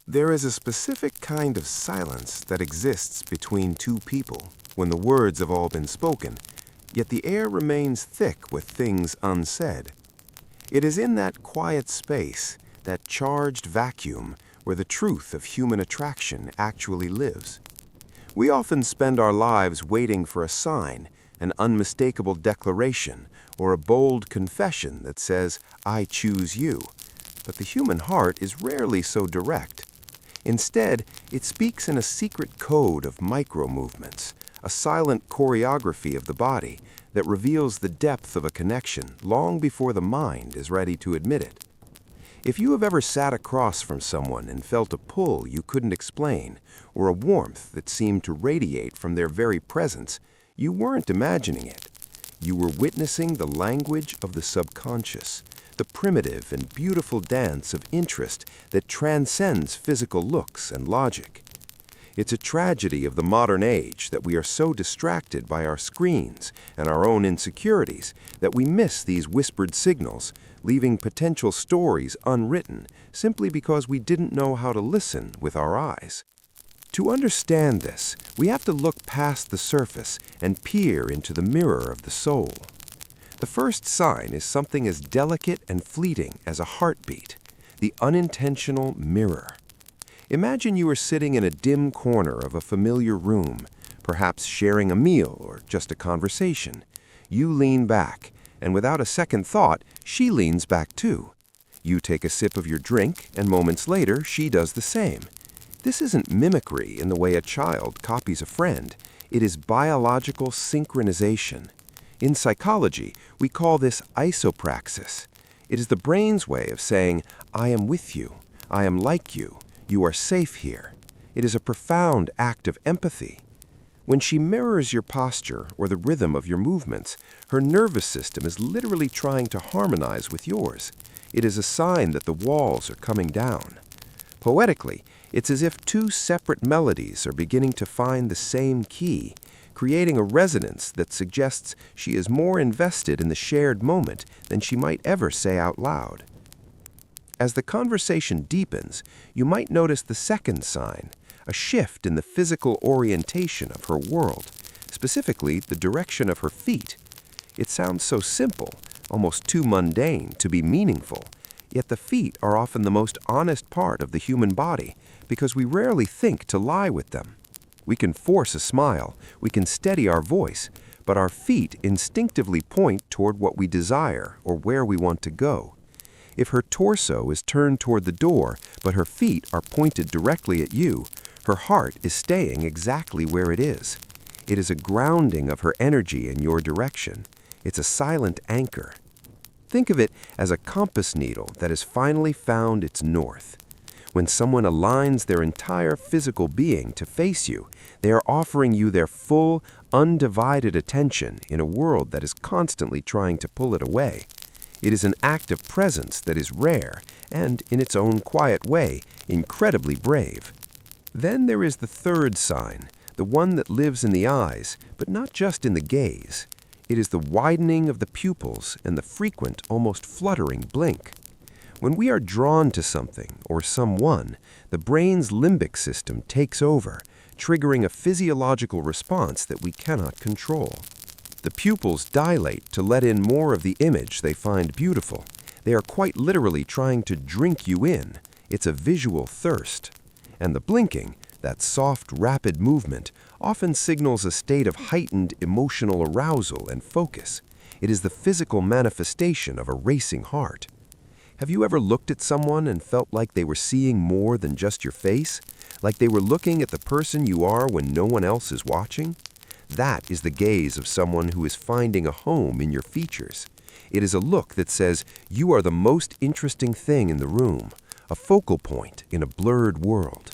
There is a specific kind of silence that exists between two people when the words have all been spoken, yet the air remains thick with things unsaid. It is in that quiet space, that charged vacuum, where the truth of human attraction actually lives. We often spend our lives waiting for a sign, an unmistakable declaration, or a bold confession that says, "I choose you." But the human heart is rarely so direct. Instead, it speaks in a secret code of micro-movements, a silent choreography of the body that reveals the depth of a connection long before the mind is ready to admit it. If you have ever sat across from someone and felt a pull you couldn't explain, or a warmth that seemed to radiate from their very presence, you weren't imagining it. You were witnessing the language of the subconscious, the primitive and beautiful dance of interest that transcends physical looks and logic. It's a tragedy of the modern age that we are so distracted by our screens and our own insecurities that we miss these whispered signals, leaving potential stories unwritten simply because we didn't know how to listen with our eyes. To understand this, we have to look past the surface and peer into the mirror of the soul. The first sign is something as delicate and fleeting as a heartbeat, the unintentional mirror. Imagine you are sitting in a dim corner of a familiar room, perhaps sharing a meal or just a conversation. You lean back, and without a second thought, she leans back too. You take a sip of your drink, and moments later, she does the same. This isn't mimicry in the way a child copies a friend. It is biological synchronization. In psychology, we call this isopraxis. It is the brain's way of saying, "I am with you, I am like you, you are safe here." It is a profound act of empathy. When she mirrors your posture or the rhythm of your movements, her nervous system is literally trying to harmonize with yours. It is a sign that the walls are coming down. Poetically, it's as if two separate melodies are beginning to find the same key, creating a resonance that suggests she is more invested in the shared moment than she might ever say out loud. As the conversation deepens, you might notice the second sign, a shift in the physical orientation of her world, specifically the direction of her feet. It sounds so simple, almost too mundane to be meaningful, yet the feet are often the most honest part of the human body because we rarely think to lie with them. We can force a smile, we can steady our voice, but our feet instinctively point toward what we desire or where we want to go. If her torso is turned toward the door, but her feet are pointed directly at you, her heart is staying exactly where it is. It is a grounding of her energy in your direction. It's a silent anchor. Think of it as a compass needle that has finally found its north. When someone aligns their entire physical being to face you, they are offering you their full, undivided attention in a world that is constantly trying to pull it away. It is an act of presence that is rare and, in its own quiet way, incredibly brave. Then there is the third sign, the one that lives in the eyes, but not just in the gaze. It is the widening of the pupils and the frequent, almost fluttering blink. When we are drawn to something or someone, the brain's limbic system takes over, triggering a physiological response that we cannot control. The pupils dilate to let in more of the image they find beautiful. They are quite literally trying to drink you in. It's a visual thirst. And the blinking, that soft, rapid movement, often signals a state of heightened emotional arousal and focus. It is the physical manifestation of a racing heart. Have you ever looked at someone and felt like they were seeing more than just your face? Like they were looking at the person you are when no one else is watching? That is the gaze of someone who is finding a home in your features. It is a look that says, you are the most interesting thing in the room, a focal point in a blurred world.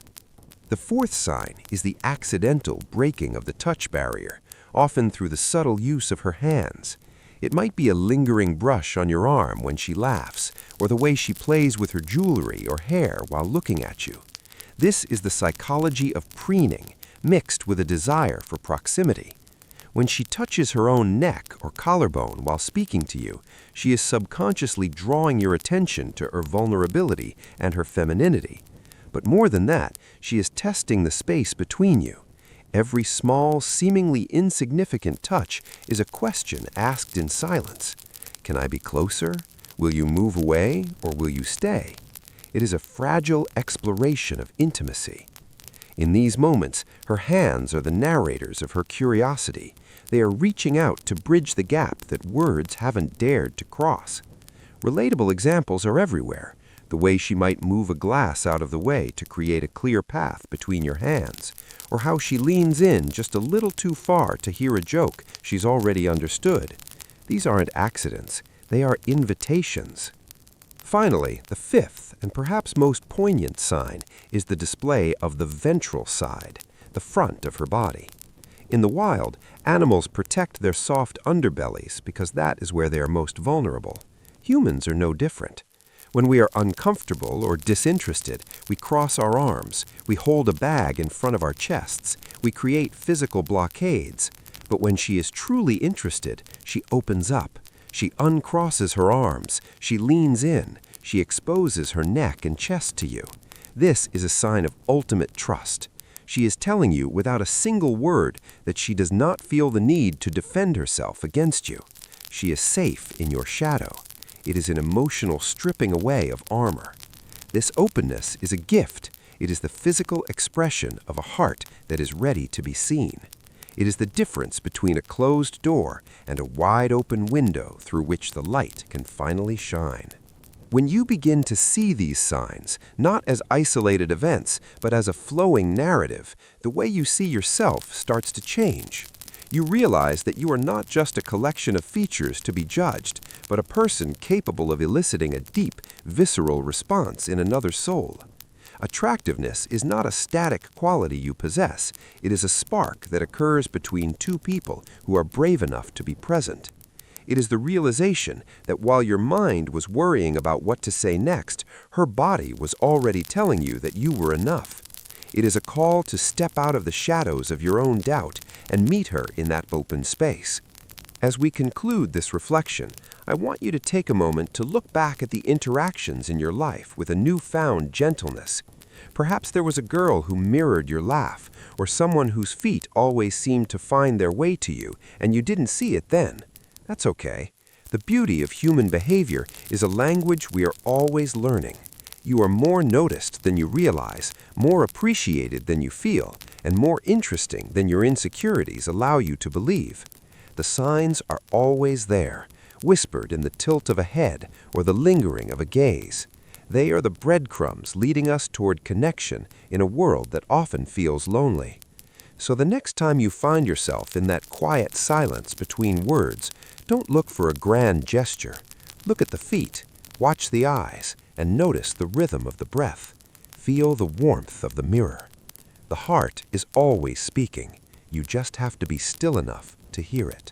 The fourth sign is the accidental breaking of the touch barrier, often through the subtle use of her hands. It might be a lingering brush on your arm when she laughs, or the way she plays with her jewelry or hair while looking at you. This is the psychology of preening, mixed with a desire for proximity. When she touches her own neck or collarbone while speaking to you, she is subconsciously drawing your attention to her vulnerability and her femininity. But more than that, she is testing the space between you. Every small, seemingly insignificant touch is a question asked in silence. Can I be closer? Will you move away, or will you stay? It is a fragile exploration of intimacy. In these moments, her hands are the narrators of her curiosity. They are reaching out to bridge the gap that words haven't dared to cross. Relatable examples are everywhere. The way she might move a glass out of the way to create a clear path between your hands, or how she leans in just a little too far to hear a joke she's already understood. These aren't accidents, they are invitations. Finally, the fifth and perhaps most poignant sign is the display of the ventral side, the front of her body. In the wild, animals protect their soft underbellies because that is where they are most vulnerable. Humans are no different. When we are uncomfortable or disinterested, we cross our arms, we hold a bag in front of our chests, we create physical blockades. But when she is truly interested, she opens up. She uncrosses her arms, she leans in, she exposes her neck and chest to you. This is a sign of ultimate trust. She is telling you without a single word that she does not feel the need to defend herself against you. She is safe in your shadow. It is an emotional stripping away of armor. This openness is a gift. It is the physical expression of a heart that is ready to be seen. It is the difference between a closed door and a wide-open window through which the light can finally shine. When you begin to see these signs, not as isolated events, but as a flowing narrative, the way you see yourself starts to change. You realize that you are not just a collection of features to be judged, but a person capable of eliciting a deep, visceral response in another soul. Attractiveness is not a static quality you possess. It is a spark that occurs between two people who are brave enough to be present. It is the realization that while your mind was worrying about what to say next, her body was already telling you that you were enough. It is a call to step out of the shadows of your own doubt and meet her in that open space. As we conclude this reflection, I want you to take a moment to look back at the interactions in your life with a newfound gentleness. Perhaps there was a girl who mirrored your laugh, or someone whose feet always seemed to find their way to you, and you didn't see it then. That's okay. The beauty of human behavior is a language we are always learning. You are more noticed than you realize, more appreciated than you feel, and more interesting than your insecurities allow you to believe. The signs are always there, whispered in the tilt of a head or the lingering of a gaze. They are the breadcrumbs leading us toward connection in a world that often feels lonely. So the next time you find yourself in that quiet silence between words, don't look for a grand gesture. Look at the feet, watch the eyes, and notice the rhythm of the breath. Feel the warmth of the mirror. The heart is always speaking. You just have to be still enough to hear it.